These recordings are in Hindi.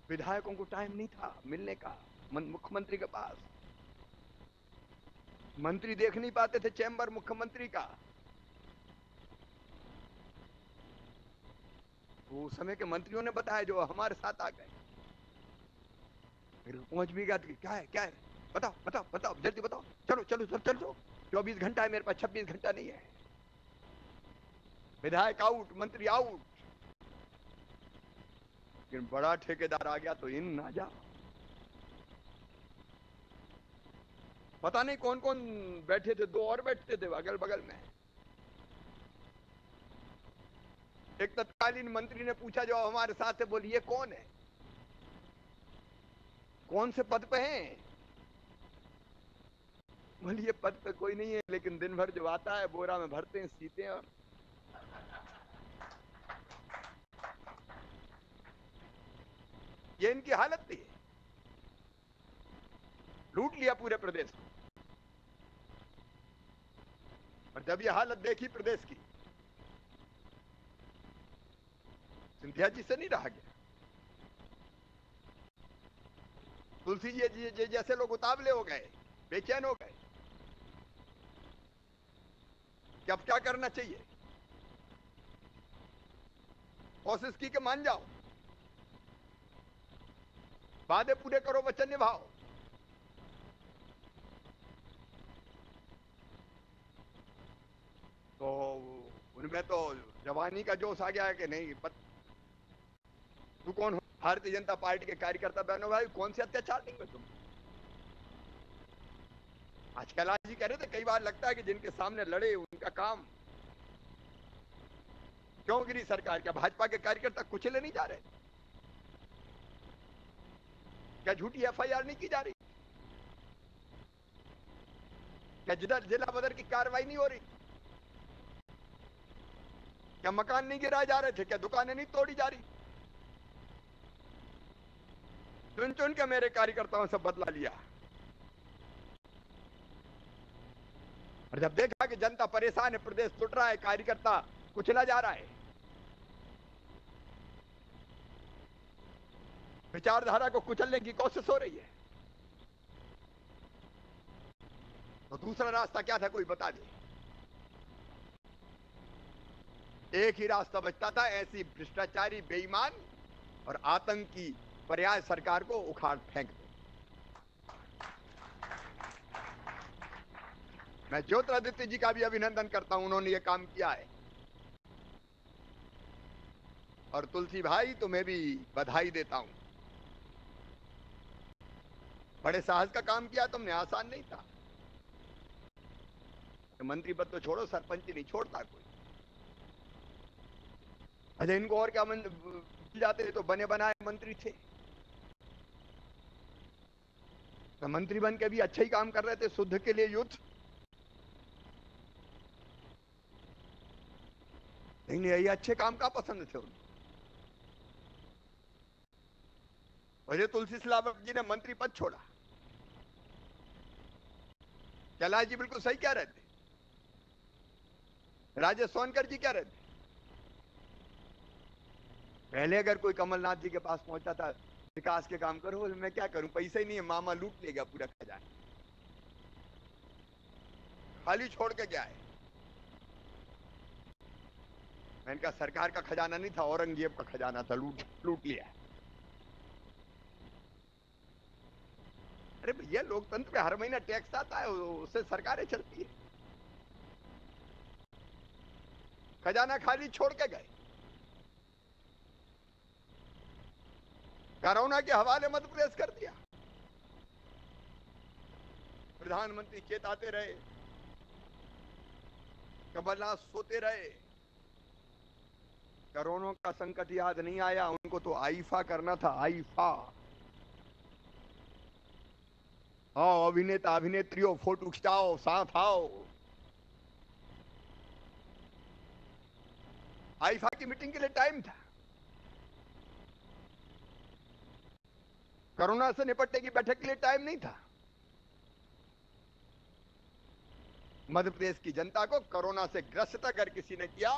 विधायकों को टाइम नहीं था मिलने का मुख्यमंत्री के पास। मंत्री देख नहीं पाते थे चैम्बर मुख्यमंत्री का। तो उस समय के मंत्रियों ने बताया जो हमारे साथ आ गए। फिर पहुंच भी गया, क्या है क्या है, बताओ बताओ बताओ जल्दी बताओ, चलो चलो चलो चलो, 24 घंटा है मेरे पास, 26 घंटा नहीं है। विधायक आउट, मंत्री आउट। लेकिन बड़ा ठेकेदार आ गया तो इन ना जा। पता नहीं कौन कौन बैठे थे, 2 और बैठते थे अगल बगल में। एक तत्कालीन मंत्री ने पूछा जो हमारे साथ है, बोलिए कौन है, कौन से पद पे हैं? बोलिए पद पे कोई नहीं है, लेकिन दिन भर जो आता है बोरा में भरते हैं सीते, और ये इनकी हालत थी। लूट लिया पूरे प्रदेश को। और जब ये हालत देखी प्रदेश की, सिंधिया जी से नहीं रहा गया। तुलसी जी जैसे लोग उतावले हो गए, बेचैन हो गए कि अब क्या करना चाहिए। कोशिश की कि मान जाओ, वादे पूरे करो, वचन निभाओ। तो उनमें तो जवानी का जोश आ गया है कि नहीं, तू कौन हो? भारतीय जनता पार्टी के कार्यकर्ता बहनों भाई, कौन से अत्याचार नहीं हुए तुम? आज कैलाश जी कह रहे थे, कई बार लगता है कि जिनके सामने लड़े उनका काम क्यों गिरी सरकार? क्या भाजपा के कार्यकर्ता कुचले नहीं जा रहे? क्या झूठी एफआईआर नहीं की जा रही? क्या जिला बदर की कार्रवाई नहीं हो रही? क्या मकान नहीं गिराए जा रहे थे? क्या दुकानें नहीं तोड़ी जा रही? चुन चुन के मेरे कार्यकर्ताओं से बदला लिया। और जब देखा कि जनता परेशान है, प्रदेश टूट रहा है, कार्यकर्ता कुचला जा रहा है, विचारधारा को कुचलने की कोशिश हो रही है, तो दूसरा रास्ता क्या था, कोई बता दे। एक ही रास्ता बचता था, ऐसी भ्रष्टाचारी, बेईमान और आतंकी पर्याय सरकार को उखाड़ फेंक दे। मैं ज्योतिरादित्य जी का भी अभिनंदन करता हूं, उन्होंने ये काम किया है। और तुलसी भाई, तुम्हें भी बधाई देता हूं, बड़े साहस का काम किया तुमने, आसान नहीं था। मंत्री पद तो छोड़ो, सरपंच नहीं छोड़ता कोई। अच्छा, इनको और क्या जाते तो बने बनाए मंत्री थे, तो मंत्री बन के भी अच्छा ही काम कर रहे थे, शुद्ध के लिए युद्ध। नहीं नहीं, ये अच्छे काम का पसंद थे उनको। और ये तुलसी सिलावट जी ने मंत्री पद छोड़ा। कैलाश जी बिल्कुल सही कह रहे थे, राजेश सोनकर जी कह रहे थे। पहले अगर कोई कमलनाथ जी के पास पहुंचा था, विकास के काम करो, मैं क्या करूं, पैसा ही नहीं है, मामा लूट लेगा पूरा खजाना, खाली छोड़ के क्या है। मैंने कहा सरकार का खजाना नहीं था, औरंगजेब का खजाना था, लूट लूट लिया। अरे भैया, लोकतंत्र पे हर महीना टैक्स आता है, उससे सरकारें चलती है। खजाना खाली छोड़ के गए। कोरोना के हवाले मध्य प्रदेश कर दिया। प्रधानमंत्री चेताते रहे, कमलनाथ सोते रहे, कोरोना का संकट याद नहीं आया उनको, तो आईफा करना था, आईफा। आओ अभिनेता अभिनेत्रियों, फोटो खिंचाओ, साथ आओ। आईफा की मीटिंग के लिए टाइम था, कोरोना से निपटने की बैठक के लिए टाइम नहीं था। मध्य प्रदेश की जनता को कोरोना से ग्रस्त अगर किसी ने किया,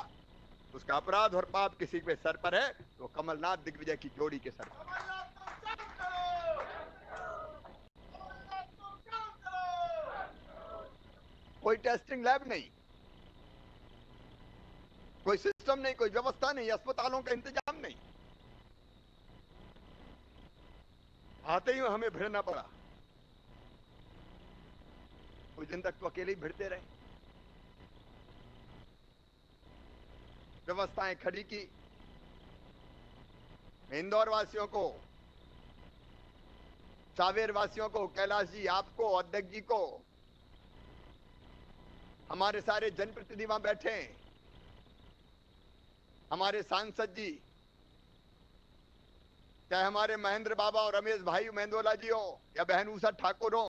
उसका अपराध और पाप किसी के सर पर है, तो कमलनाथ दिग्विजय की जोड़ी के सर पर। कोई टेस्टिंग लैब नहीं, कोई सिस्टम नहीं, कोई व्यवस्था नहीं, अस्पतालों का इंतजाम नहीं। आते ही हमें भिड़ना पड़ा, कुछ दिन तक तो अकेले ही भिड़ते रहे। व्यवस्थाएं खड़ी की। इंदौर वासियों को, सावेर वासियों को, कैलाश जी आपको, अध्यक्ष जी को, हमारे सारे जनप्रतिनिधि वहां बैठे हैं, हमारे सांसद जी, चाहे हमारे महेंद्र बाबा और रमेश भाई मेंदोला जी हो या बहन उषा ठाकुर हो,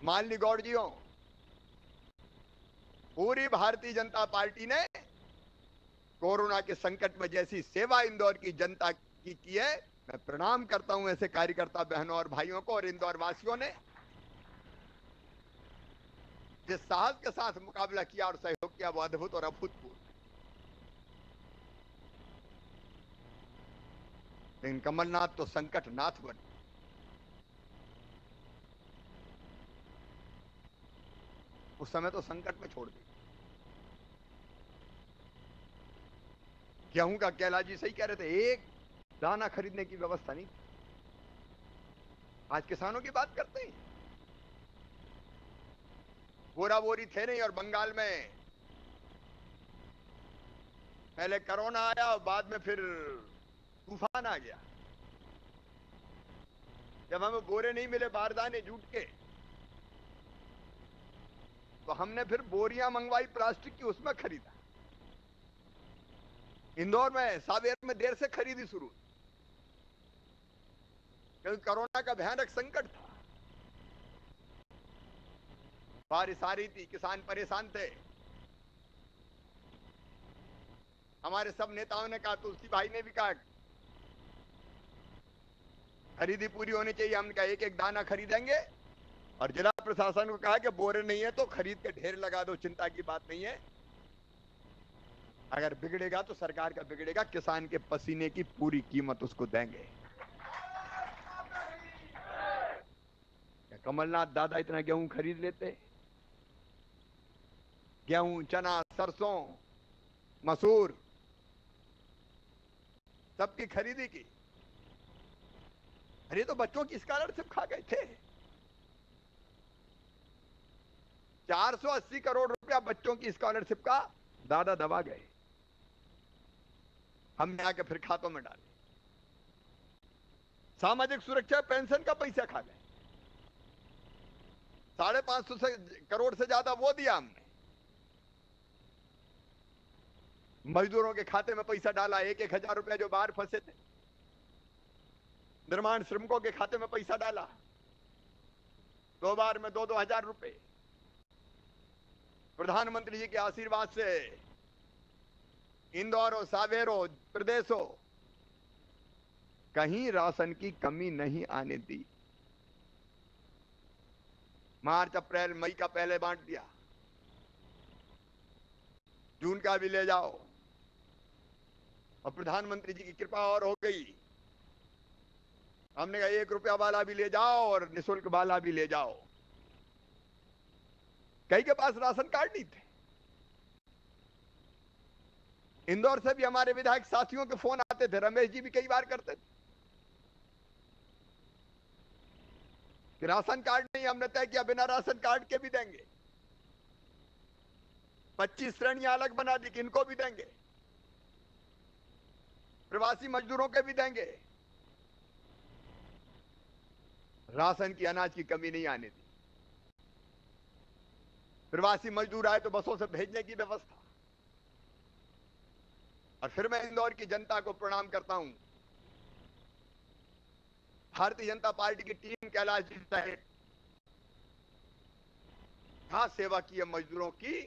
मालिनी गौड़ जी हो, पूरी भारतीय जनता पार्टी ने कोरोना के संकट में जैसी सेवा इंदौर की जनता की है, मैं प्रणाम करता हूं ऐसे कार्यकर्ता बहनों और भाइयों को। और इंदौर वासियों ने जिस साहस के साथ मुकाबला किया और सहयोग किया वो अद्भुत और अभूतपूर्व। लेकिन कमलनाथ तो संकट नाथ बने। उस समय तो संकट में छोड़ दी। गेहूं का कैलाश जी सही कह रहे थे, एक दाना खरीदने की व्यवस्था नहीं। आज किसानों की बात करते हैं, बोरा बोरी थे नहीं। और बंगाल में पहले कोरोना आया और बाद में फिर तूफान आ गया। जब हमें बोरे नहीं मिले, बारदाने जूट के, तो हमने फिर बोरियां मंगवाई प्लास्टिक की, उसमें खरीदा। इंदौर में, सावेर में देर से खरीदी शुरू, क्योंकि कोरोना का भयानक संकट था। बारिश आ रही थी, किसान परेशान थे। हमारे सब नेताओं ने कहा, तुलसी भाई ने भी कहा खरीदी पूरी होनी चाहिए। हमने कहा एक एक दाना खरीदेंगे, और जिला प्रशासन को कहा कि बोरे नहीं है तो खरीद के ढेर लगा दो, चिंता की बात नहीं है। अगर बिगड़ेगा तो सरकार का बिगड़ेगा, किसान के पसीने की पूरी कीमत उसको देंगे। कमलनाथ दादा इतना गेहूं खरीद लेते? गेहूं, चना, सरसों, मसूर, सबकी खरीदी की। अरे तो बच्चों की स्कॉलरशिप खा गए थे। 480 करोड़ रुपया बच्चों की स्कॉलरशिप का दादा दबा गए। हमने आके फिर खातों में डाले। सामाजिक सुरक्षा पेंशन का पैसा खा गए। 550 करोड़ से ज्यादा वो दिया हमने। मजदूरों के खाते में पैसा डाला, 1,000 रुपया जो बाहर फंसे थे। निर्माण श्रमिकों के खाते में पैसा डाला, 2 बार में 2-2 हजार रुपए। प्रधानमंत्री जी के आशीर्वाद से इंदौर हो, सावेर हो, प्रदेश हो, कहीं राशन की कमी नहीं आने दी। मार्च, अप्रैल, मई का पहले बांट दिया, जून का भी ले जाओ। और प्रधानमंत्री जी की कृपा और हो गई। हमने कहा 1 रुपया वाला भी ले जाओ और निःशुल्क वाला भी ले जाओ। कई के पास राशन कार्ड नहीं थे। इंदौर से भी हमारे विधायक साथियों के फोन आते थे, रमेश जी भी कई बार करते थे कि राशन कार्ड नहीं। हमने तय किया बिना राशन कार्ड के भी देंगे। 25 श्रेणियां अलग बना दी कि इनको भी देंगे, प्रवासी मजदूरों के भी देंगे। राशन की, अनाज की कमी नहीं आने दी। प्रवासी मजदूर आए तो बसों से भेजने की व्यवस्था। और फिर मैं इंदौर की जनता को प्रणाम करता हूं। भारतीय जनता पार्टी की टीम, कैलाश जी सहित, खास सेवा की है मजदूरों की।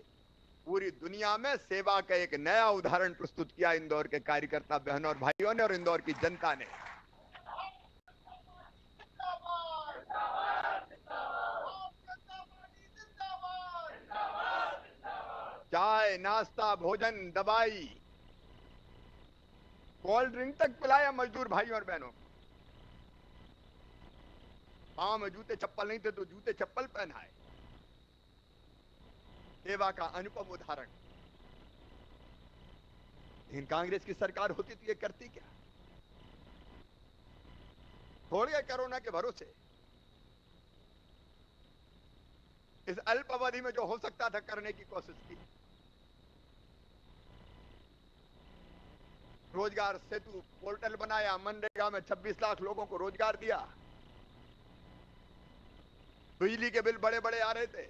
पूरी दुनिया में सेवा का एक नया उदाहरण प्रस्तुत किया इंदौर के कार्यकर्ता बहनों और भाइयों ने और इंदौर की जनता ने। चाय, नाश्ता, भोजन, दवाई, कोल्ड ड्रिंक तक पिलाया मजदूर भाइयों और बहनों। पांव में जूते चप्पल नहीं थे तो जूते चप्पल पहनाए। सेवा का अनुपम उदाहरण। लेकिन कांग्रेस की सरकार होती तो ये करती क्या? छोड़ गए कोरोना के भरोसे। इस अल्प अवधि में जो हो सकता था करने की कोशिश की। रोजगार सेतु पोर्टल बनाया, मनरेगा में 26 लाख लोगों को रोजगार दिया। बिजली के बिल बड़े बड़े आ रहे थे।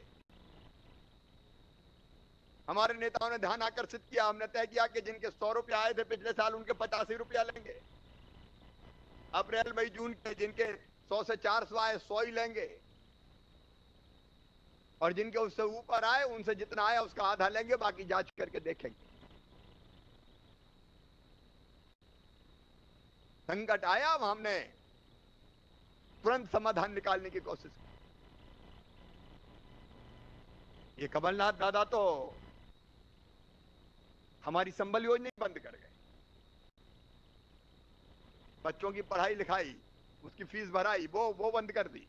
हमारे नेताओं ने ध्यान आकर्षित किया। हमने तय किया कि जिनके 100 रुपया आए थे पिछले साल, उनके 85 रुपया लेंगे। अप्रैल मई जून के जिनके 100 से 400 आए, 100 ही लेंगे। और जिनके उससे ऊपर आए, उनसे जितना आया उसका आधा लेंगे, बाकी जांच करके देखेंगे। संकट आया, हमने तुरंत समाधान निकालने की कोशिश की। ये कमलनाथ दादा तो हमारी संबल योजना बंद कर गए। बच्चों की पढ़ाई लिखाई, उसकी फीस भराई, वो बंद कर दी।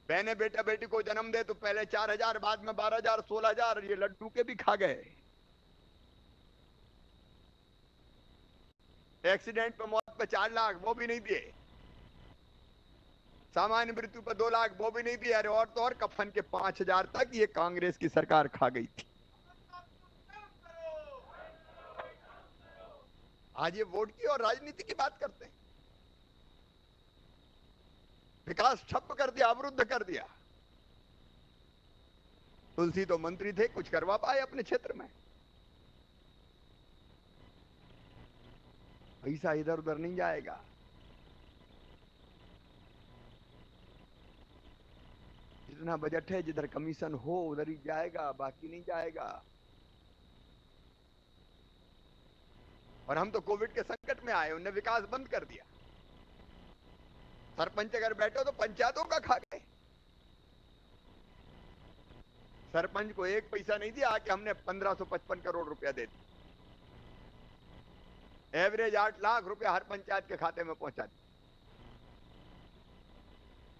बहने बेटा बेटी को जन्म दे तो पहले 4,000, बाद में 12,000, 16,000, ये लड्डू के भी खा गए। एक्सीडेंट पे मौत पे 4 लाख, वो भी नहीं दिए। सामान्य मृत्यु पर 2 लाख, वो भी नहीं दिए। अरे और तो और कफन के 5,000 तक ये कांग्रेस की सरकार खा गई थी। आज ये वोट की और राजनीति की बात करते हैं। विकास ठप कर दिया, अवरुद्ध कर दिया। तुलसी तो मंत्री थे, कुछ करवा पाए अपने क्षेत्र में? पैसा इधर उधर नहीं जाएगा। जितना बजट है, जिधर कमीशन हो उधर ही जाएगा, बाकी नहीं जाएगा। और हम तो कोविड के संकट में आए, उन्हें विकास बंद कर दिया। सरपंच अगर बैठो तो पंचायतों का खा गए। सरपंच को एक पैसा नहीं दिया कि हमने 1555 करोड़ रुपया दे दिया। एवरेज 8 लाख रुपया हर पंचायत के खाते में पहुंचा दिया।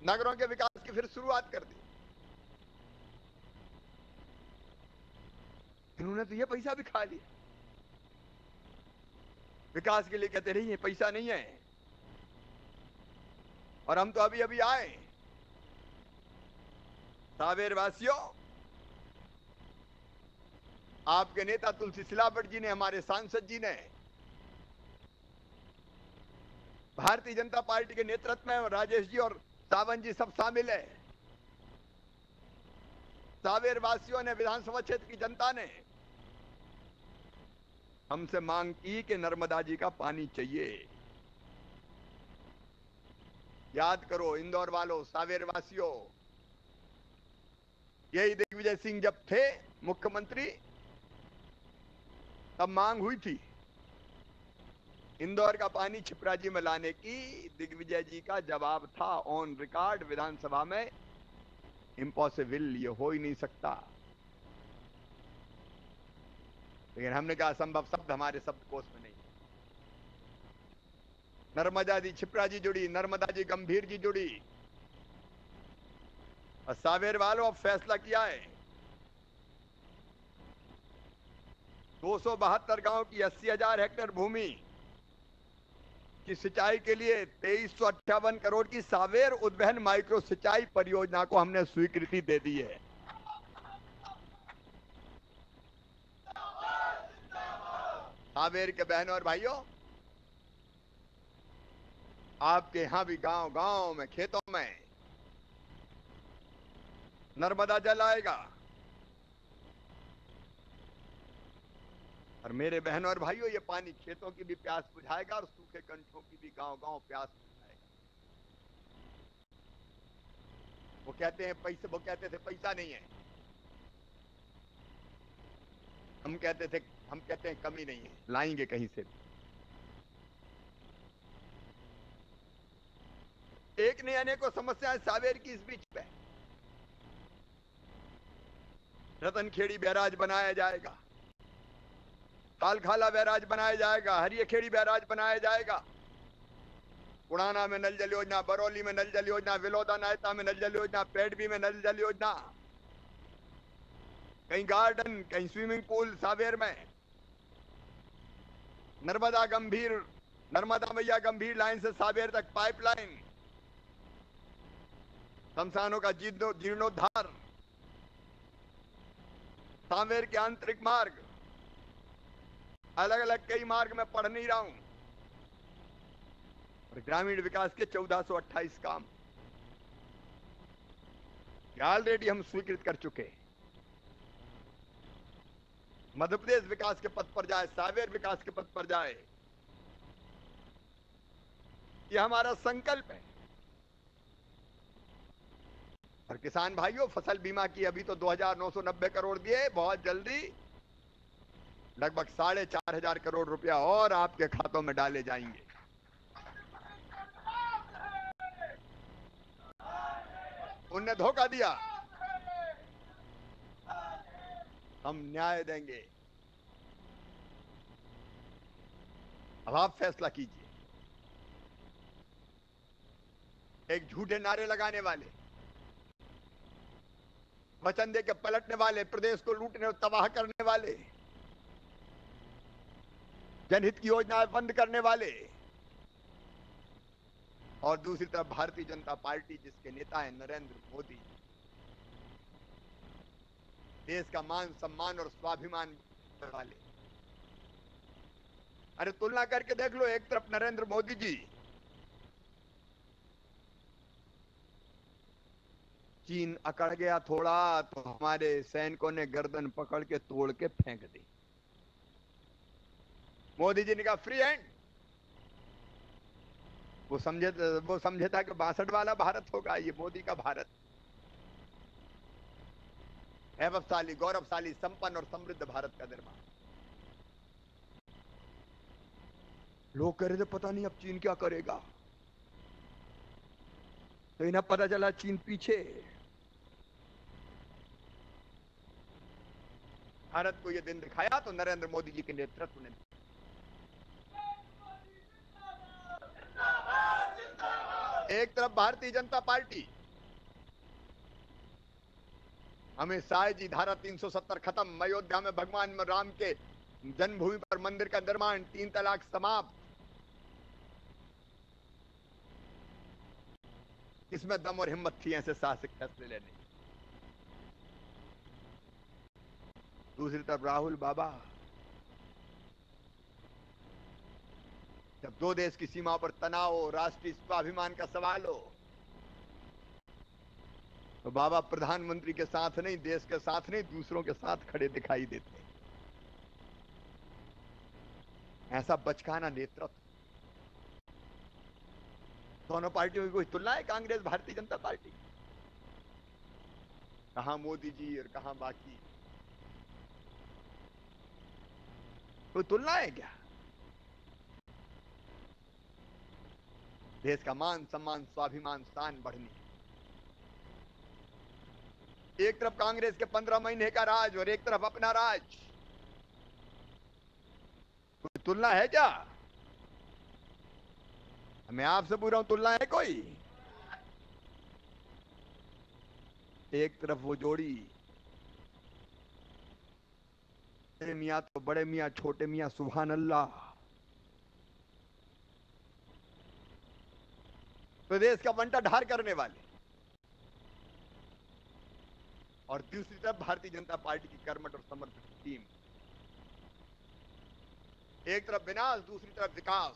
नगरों के विकास की फिर शुरुआत कर दी। इन्होंने तो ये पैसा भी खा लिया। विकास के लिए कहते रहिए पैसा नहीं है। और हम तो अभी अभी आए। सावेर वासियों, आपके नेता तुलसी सिलावट जी ने, हमारे सांसद जी ने, भारतीय जनता पार्टी के नेतृत्व में राजेश जी और सावंत जी सब शामिल है। सावेर वासियों ने, विधानसभा क्षेत्र की जनता ने हमसे मांग की कि नर्मदा जी का पानी चाहिए। याद करो इंदौर वालों, सावेर वासियों, यही दिग्विजय सिंह जब थे मुख्यमंत्री तब मांग हुई थी इंदौर का पानी छिपरा जी में लाने की। दिग्विजय जी का जवाब था ऑन रिकॉर्ड विधानसभा में, इम्पॉसिबल, ये हो ही नहीं सकता। लेकिन हमने कहा असंभव शब्द हमारे शब्दकोश में नहीं। नर्मदा जी छिपरा जी जुड़ी, नर्मदा जी गंभीर जी जुड़ी। और सावेर वालों, अब फैसला किया है 272 गांव की 80,000 हेक्टेयर भूमि की सिंचाई के लिए 2358 करोड़ की सावेर उद्वहन माइक्रो सिंचाई परियोजना को हमने स्वीकृति दे दी है। सावेर के बहनों और भाइयों, आपके यहां भी गांव गांव में, खेतों में नर्मदा जल आएगा। और मेरे बहनों और भाइयों, ये पानी खेतों की भी प्यास बुझाएगा और सूखे कंठों की भी गांव गांव प्यास बुझाएगा। वो कहते थे पैसा नहीं है। हम कहते हैं कमी नहीं है, लाएंगे कहीं से। एक नहीं अनेकों समस्याएं सावेर की इस बीच में। रतनखेड़ी बैराज बनाया जाएगा, तालखाला बैराज बनाया जाएगा, हरियखेड़ी बैराज बनाया जाएगा। उड़ाना में नल जल योजना, बरौली में नल जल योजना, विलोदा नायता में नल जल योजना, पेडबी में नल जल योजना, कहीं गार्डन, कहीं स्विमिंग पूल सावेर में, नर्मदा मैया गंभीर लाइन से सावेर तक पाइपलाइन, शमशानों का जीर्णोद्धार, सावेर के आंतरिक मार्ग, अलग अलग कई मार्ग में पढ़ नहीं रहा हूं। और ग्रामीण विकास के 1428 काम ऑलरेडी हम स्वीकृत कर चुके। मध्य प्रदेश विकास के पथ पर जाए, सावेर विकास के पथ पर जाए, ये हमारा संकल्प है। और किसान भाइयों, फसल बीमा की अभी तो 2990 करोड़ दिए, बहुत जल्दी लगभग 4500 करोड़ रुपया और आपके खातों में डाले जाएंगे। उनने धोखा दिया, हम न्याय देंगे। अब आप फैसला कीजिए। एक झूठे नारे लगाने वाले, वचन दे के पलटने वाले, प्रदेश को लूटने और तबाह करने वाले, जनहित की योजनाएं बंद करने वाले, और दूसरी तरफ भारतीय जनता पार्टी जिसके नेता है नरेंद्र मोदी, देश का मान सम्मान और स्वाभिमान वाले। अरे तुलना करके देख लो, एक तरफ नरेंद्र मोदी जी चीन अकड़ गया थोड़ा तो हमारे सैनिकों ने गर्दन पकड़ के तोड़ के फेंक दी। मोदी जी ने कहा फ्री हैंड। वो समझे था कि 62 वाला भारत होगा, ये मोदी का भारत, वैभवशाली, गौरवशाली, संपन्न और समृद्ध भारत का निर्माण। लोग कह रहे थे पता नहीं अब चीन क्या करेगा, तो इन्हें पता चला चीन पीछे। भारत को यह दिन दिखाया तो नरेंद्र मोदी जी के नेतृत्व ने। एक तरफ भारतीय जनता पार्टी, अमित शाह जी धारा 370 खत्म, अयोध्या में भगवान राम के जन्मभूमि पर मंदिर का निर्माण, 3 तलाक समाप्त। इसमें दम और हिम्मत थी ऐसे साहसिक फैसले लेने। दूसरी तरफ राहुल बाबा, जब दो देश की सीमा पर तनाव हो, राष्ट्रीय स्वाभिमान का सवाल हो, तो बाबा प्रधानमंत्री के साथ नहीं, देश के साथ नहीं, दूसरों के साथ खड़े दिखाई देते। ऐसा बचकाना नेतृत्व। दोनों पार्टियों की कोई तुलना है? कांग्रेस भारतीय जनता पार्टी, कहां मोदी जी और कहां बाकी, कोई तुलना है क्या? देश का मान सम्मान स्वाभिमान शान बढ़नी। एक तरफ कांग्रेस के 15 महीने का राज और एक तरफ अपना राज, कोई तुलना है क्या? मैं आपसे पूछ रहा हूं, तुलना है कोई? एक तरफ वो जोड़ी, मियां तो बड़े मियां, छोटे मियां सुभान अल्लाह, प्रदेश का बंटा ढार करने वाले, और दूसरी तरफ भारतीय जनता पार्टी की कर्मठ और समर्पित टीम। एक तरफ विनाश, दूसरी तरफ विकास।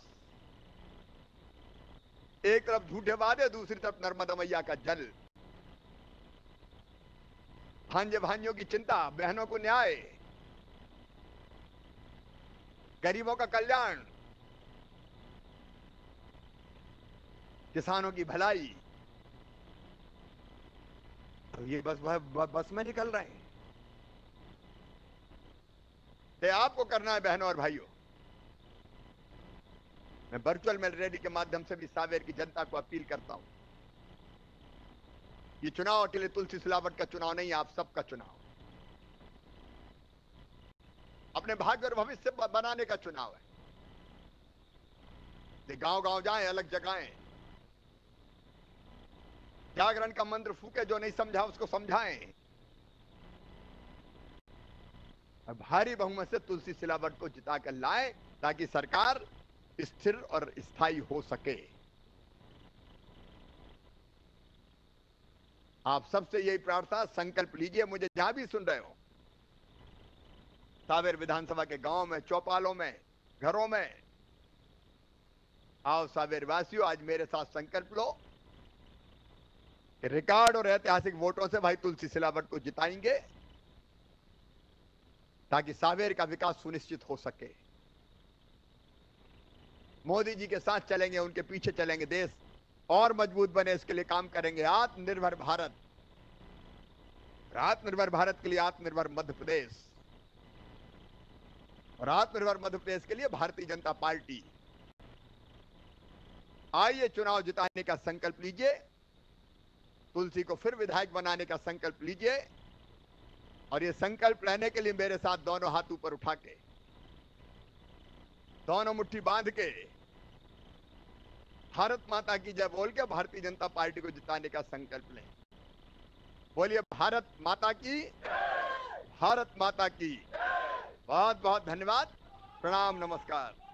एक तरफ झूठे वादे, दूसरी तरफ नर्मदा मैया का जल। भांजे भांजियों की चिंता, बहनों को न्याय, गरीबों का कल्याण, किसानों की भलाई। तो ये बस में निकल रहे हैं। ये आपको करना है बहनों और भाइयों। मैं वर्चुअल मेल रैली के माध्यम से भी सावेर की जनता को अपील करता हूं, ये चुनाव अकेले तुलसी सिलावट का चुनाव नहीं, आप सबका चुनाव, अपने भाग्य और भविष्य बनाने का चुनाव है। गांव गांव जाएं, अलग जगहें, जागरण का मंत्र फूके, जो नहीं समझा उसको समझाएं। भारी बहुमत से तुलसी सिलावट को जिताकर लाए ताकि सरकार स्थिर और स्थायी हो सके। आप सबसे यही प्रार्थना, संकल्प लीजिए, मुझे जहां भी सुन रहे हो, सावेर विधानसभा के गांव में, चौपालों में, घरों में, आओ सावेर वासियों, आज मेरे साथ संकल्प लो कि रिकॉर्ड और ऐतिहासिक वोटों से भाई तुलसी सिलावट को जिताएंगे ताकि सावेर का विकास सुनिश्चित हो सके। मोदी जी के साथ चलेंगे, उनके पीछे चलेंगे, देश और मजबूत बने इसके लिए काम करेंगे। आत्मनिर्भर भारत, आत्मनिर्भर भारत के लिए आत्मनिर्भर मध्य प्रदेश, और आत्मनिर्भर मध्य प्रदेश के लिए भारतीय जनता पार्टी। आइए चुनाव जिताने का संकल्प लीजिए, तुलसी को फिर विधायक बनाने का संकल्प लीजिए, और ये संकल्प लेने के लिए मेरे साथ दोनों हाथ ऊपर उठा के, दोनों मुट्ठी बांध के, भारत माता की जय बोल के भारतीय जनता पार्टी को जिताने का संकल्प लें। बोलिए भारत माता की, भारत माता की। बहुत बहुत धन्यवाद, प्रणाम, नमस्कार।